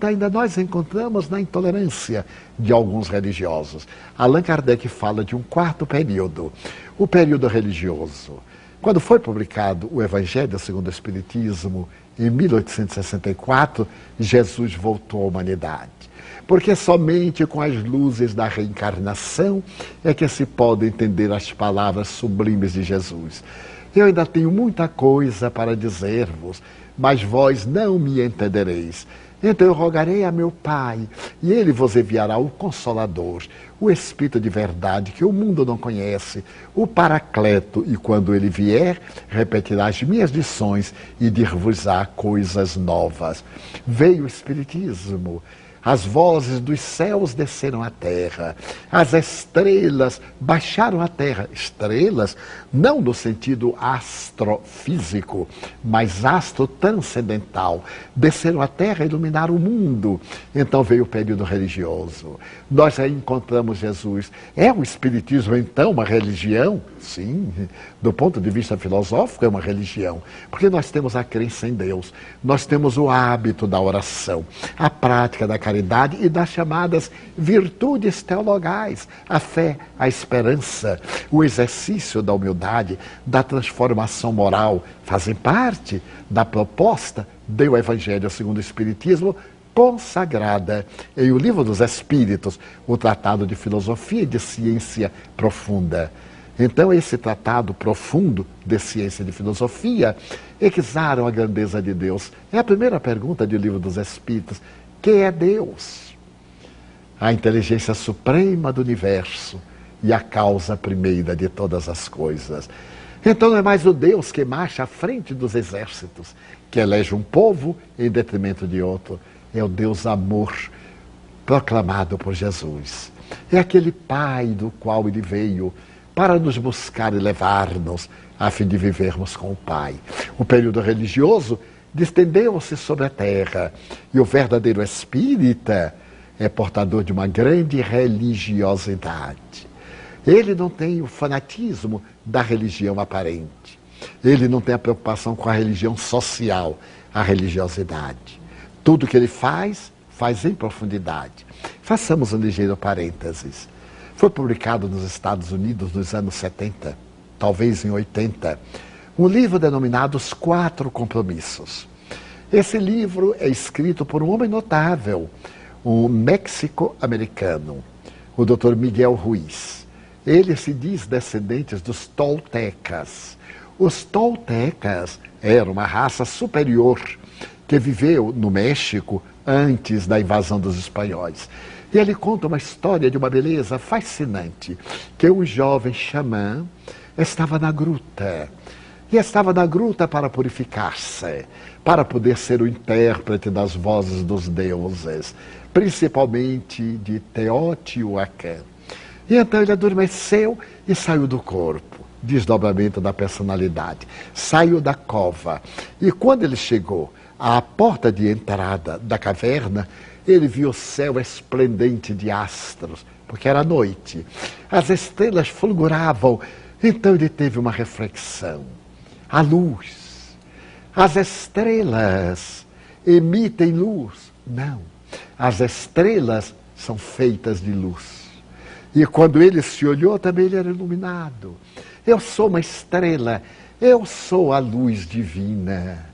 luta ainda nós encontramos na intolerância de alguns religiosos. Allan Kardec fala de um quarto período, o período religioso. Quando foi publicado o Evangelho segundo o Espiritismo, em 1864, Jesus voltou à humanidade. Porque somente com as luzes da reencarnação é que se pode entender as palavras sublimes de Jesus. Eu ainda tenho muita coisa para dizer-vos, mas vós não me entendereis. Então eu rogarei a meu Pai, e Ele vos enviará o Consolador, o Espírito de verdade, que o mundo não conhece, o Paracleto, e quando Ele vier, repetirá as minhas lições e dir-vos-á coisas novas. Veio o Espiritismo. As vozes dos céus desceram à terra, as estrelas baixaram à terra. Estrelas, não no sentido astrofísico, mas astro-transcendental. Desceram à terra e iluminaram o mundo. Então veio o período religioso. Nós aí encontramos Jesus. É o Espiritismo, então, uma religião? Sim, do ponto de vista filosófico é uma religião. Porque nós temos a crença em Deus, nós temos o hábito da oração, a prática da caridade e das chamadas virtudes teologais, a fé, a esperança, o exercício da humildade, da transformação moral, fazem parte da proposta do Evangelho segundo o Espiritismo, consagrada em O Livro dos Espíritos, o Tratado de Filosofia e de Ciência Profunda. Então, esse tratado profundo de ciência e de filosofia exaram a grandeza de Deus. É a primeira pergunta do Livro dos Espíritos. Quem é Deus? A inteligência suprema do universo e a causa primeira de todas as coisas. Então não é mais o Deus que marcha à frente dos exércitos, que elege um povo em detrimento de outro. É o Deus amor proclamado por Jesus. É aquele Pai do qual Ele veio para nos buscar e levar-nos a fim de vivermos com o Pai. O período religioso distendeu-se sobre a terra e o verdadeiro espírita é portador de uma grande religiosidade. Ele não tem o fanatismo da religião aparente. Ele não tem a preocupação com a religião social, a religiosidade. Tudo que ele faz, faz em profundidade. Façamos um ligeiro parênteses. Foi publicado nos Estados Unidos nos anos 70, talvez em 80, um livro denominado Os Quatro Compromissos. Esse livro é escrito por um homem notável, um méxico-americano, o Dr. Miguel Ruiz. Ele se diz descendente dos toltecas. Os toltecas eram uma raça superior que viveu no México antes da invasão dos espanhóis. E ele conta uma história de uma beleza fascinante, que um jovem xamã estava na gruta. E estava na gruta para purificar-se, para poder ser o intérprete das vozes dos deuses, principalmente de Teotihuacan. E então ele adormeceu e saiu do corpo, desdobramento da personalidade. Saiu da cova. E quando ele chegou à porta de entrada da caverna, ele viu o céu esplendente de astros, porque era noite. As estrelas fulguravam. Então ele teve uma reflexão. A luz. As estrelas emitem luz? Não. As estrelas são feitas de luz. E quando ele se olhou, também ele era iluminado. Eu sou uma estrela. Eu sou a luz divina.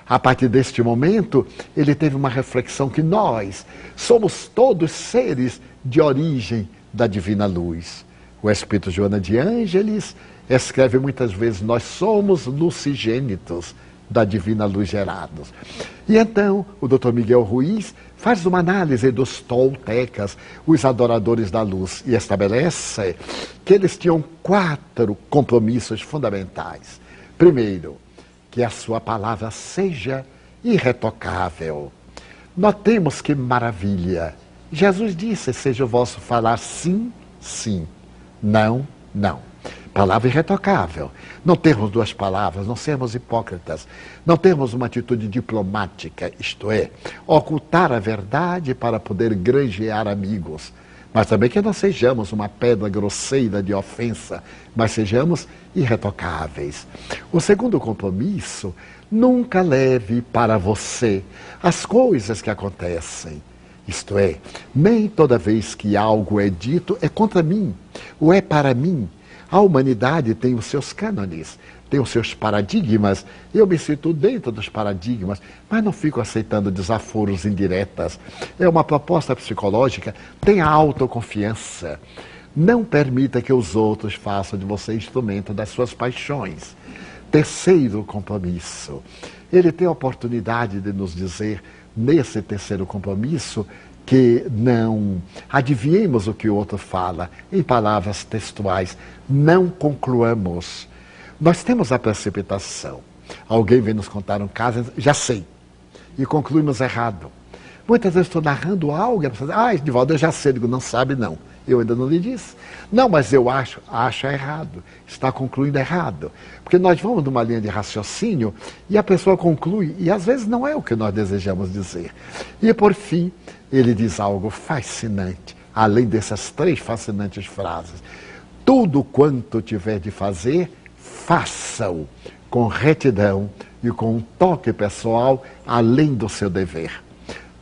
A partir deste momento, ele teve uma reflexão que nós somos todos seres de origem da divina luz. O Espírito Joana de Ângeles escreve muitas vezes, nós somos lucigênitos da divina luz gerados. E então, o Dr. Miguel Ruiz faz uma análise dos toltecas, os adoradores da luz, e estabelece que eles tinham 4 compromissos fundamentais. Primeiro, que a sua palavra seja irretocável. Notemos que maravilha. Jesus disse, seja o vosso falar sim, sim, não, não. Palavra irretocável. Não termos 2 palavras, não sermos hipócritas, não termos uma atitude diplomática, isto é, ocultar a verdade para poder granjear amigos. Mas também que não sejamos uma pedra grosseira de ofensa, mas sejamos irretocáveis. O segundo compromisso, nunca leve para você as coisas que acontecem. Isto é, nem toda vez que algo é dito é contra mim, ou é para mim. A humanidade tem os seus cânones, tem os seus paradigmas. Eu me sinto dentro dos paradigmas, mas não fico aceitando desaforos indiretas. É uma proposta psicológica. Tenha autoconfiança. Não permita que os outros façam de você instrumento das suas paixões. Terceiro compromisso. Ele tem a oportunidade de nos dizer, nesse terceiro compromisso, que não adivinhemos o que o outro fala, em palavras textuais, não concluamos. Nós temos a precipitação. Alguém vem nos contar um caso, já sei, e concluímos errado. Muitas vezes estou narrando algo, e a pessoa diz, Edivaldo, eu já sei, eu digo, não sabe não, eu ainda não lhe disse. Não, mas eu acho errado, está concluindo errado. Porque nós vamos numa linha de raciocínio e a pessoa conclui, e às vezes não é o que nós desejamos dizer. E por fim, ele diz algo fascinante, além dessas 3 fascinantes frases. Tudo quanto tiver de fazer, faça-o com retidão e com um toque pessoal, além do seu dever.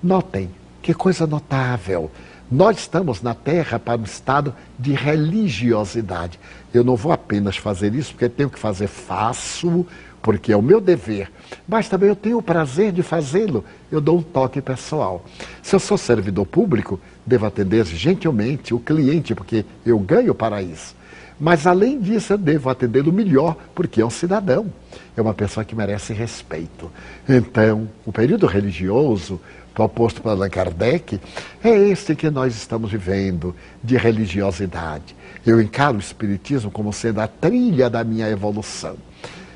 Notem, que coisa notável. Nós estamos na Terra para um estado de religiosidade. Eu não vou apenas fazer isso porque tenho que fazer, faço, porque é o meu dever. Mas também eu tenho o prazer de fazê-lo. Eu dou um toque pessoal. Se eu sou servidor público, devo atender gentilmente o cliente, porque eu ganho para isso. Mas além disso, eu devo atendê-lo melhor, porque é um cidadão. É uma pessoa que merece respeito. Então, o período religioso proposto por Allan Kardec, é este que nós estamos vivendo, de religiosidade. Eu encaro o Espiritismo como sendo a trilha da minha evolução.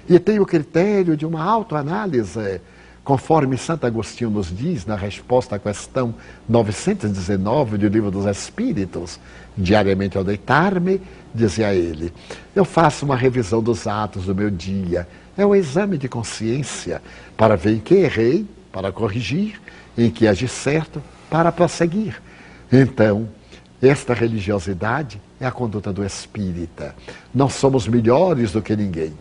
E tenho o critério de uma autoanálise, conforme Santo Agostinho nos diz, na resposta à questão 919 do Livro dos Espíritos. Diariamente ao deitar-me, dizia ele, eu faço uma revisão dos atos do meu dia. É um exame de consciência para ver em que errei, para corrigir, em que agi certo, para prosseguir. Então, esta religiosidade é a conduta do espírita. Não somos melhores do que ninguém,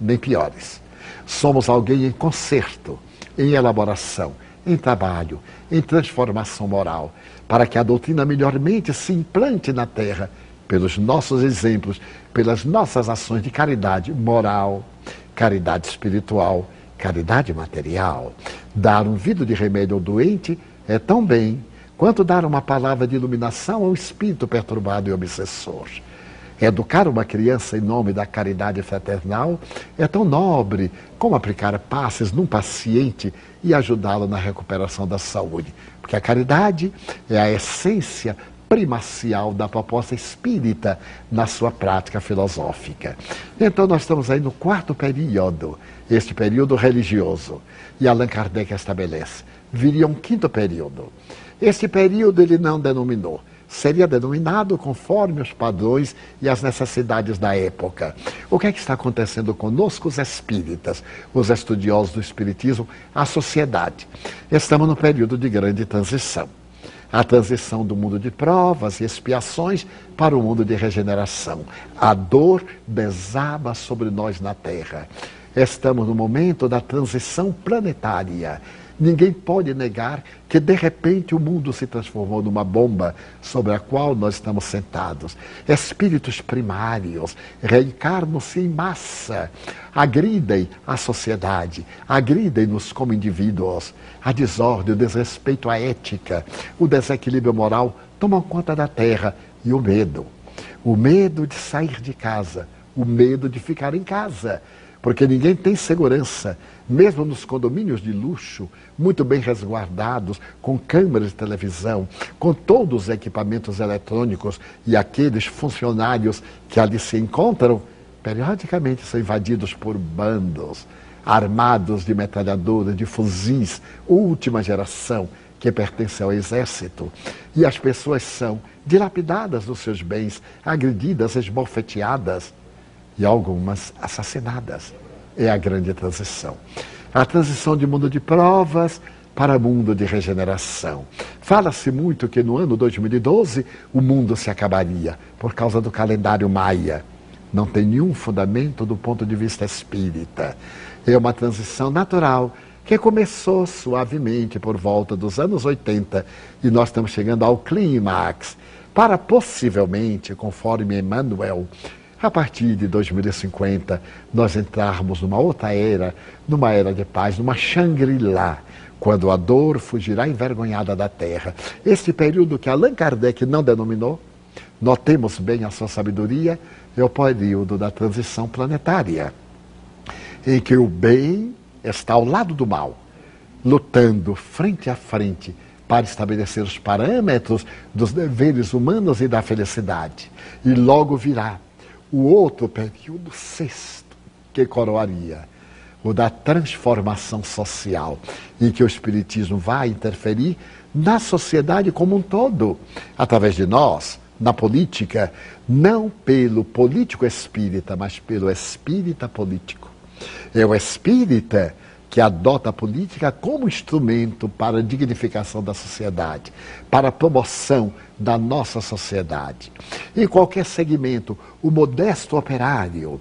nem piores. Somos alguém em conserto, em elaboração, em trabalho, em transformação moral, para que a doutrina melhormente se implante na Terra, pelos nossos exemplos, pelas nossas ações de caridade moral, caridade espiritual, caridade material. Dar um vidro de remédio ao doente é tão bem quanto dar uma palavra de iluminação ao espírito perturbado e obsessor. Educar uma criança em nome da caridade fraternal é tão nobre como aplicar passes num paciente e ajudá-lo na recuperação da saúde. Porque a caridade é a essência primacial da proposta espírita na sua prática filosófica. Então nós estamos aí no 4º período, este período religioso. E Allan Kardec estabelece, viria um 5º período. Este período ele não denominou. Seria denominado conforme os padrões e as necessidades da época. O que é que está acontecendo conosco, os espíritas, os estudiosos do espiritismo, a sociedade? Estamos no período de grande transição. A transição do mundo de provas e expiações para o mundo de regeneração. A dor desaba sobre nós na Terra. Estamos no momento da transição planetária. Ninguém pode negar que, de repente, o mundo se transformou numa bomba sobre a qual nós estamos sentados. Espíritos primários reencarnam-se em massa, agridem a sociedade, agridem-nos como indivíduos. A desordem, o desrespeito à ética, o desequilíbrio moral tomam conta da Terra e o medo. O medo de sair de casa, o medo de ficar em casa. Porque ninguém tem segurança, mesmo nos condomínios de luxo, muito bem resguardados, com câmeras de televisão, com todos os equipamentos eletrônicos e aqueles funcionários que ali se encontram, periodicamente são invadidos por bandos, armados de metralhadoras, de fuzis, última geração, que pertence ao exército. E as pessoas são dilapidadas dos seus bens, agredidas, esbofeteadas, e algumas assassinadas. É a grande transição. A transição de mundo de provas para o mundo de regeneração. Fala-se muito que no ano 2012 o mundo se acabaria por causa do calendário maia. Não tem nenhum fundamento do ponto de vista espírita. É uma transição natural que começou suavemente por volta dos anos 80 e nós estamos chegando ao clímax para possivelmente, conforme Emmanuel, a partir de 2050, nós entrarmos numa outra era, numa era de paz, numa Shangri-La, quando a dor fugirá envergonhada da terra. Esse período que Allan Kardec não denominou, notemos bem a sua sabedoria, é o período da transição planetária, em que o bem está ao lado do mal, lutando frente a frente para estabelecer os parâmetros dos deveres humanos e da felicidade. E logo virá o outro período sexto, que coroaria o da transformação social, em que o Espiritismo vai interferir na sociedade como um todo, através de nós, na política, não pelo político espírita, mas pelo espírita político. É o espírita que adota a política como instrumento para a dignificação da sociedade, para a promoção da nossa sociedade. Em qualquer segmento, o modesto operário,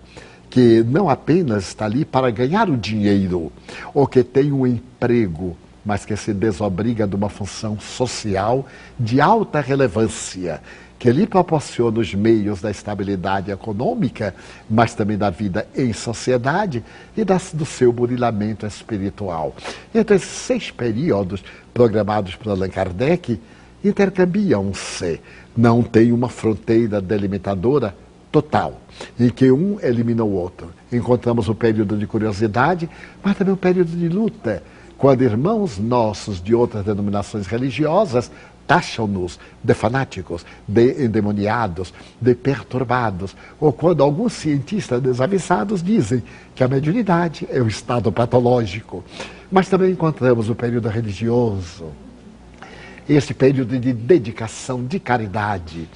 que não apenas está ali para ganhar o dinheiro, ou que tem um emprego, mas que se desobriga de uma função social de alta relevância, que lhe proporciona os meios da estabilidade econômica, mas também da vida em sociedade e do seu burilamento espiritual. Então, esses 6 períodos programados por Allan Kardec intercambiam-se, não tem uma fronteira delimitadora total, em que um elimina o outro. Encontramos o período de curiosidade, mas também o período de luta, quando irmãos nossos de outras denominações religiosas taxam-nos de fanáticos, de endemoniados, de perturbados, ou quando alguns cientistas desavisados dizem que a mediunidade é um estado patológico. Mas também encontramos o período religioso, esse período de dedicação, de caridade,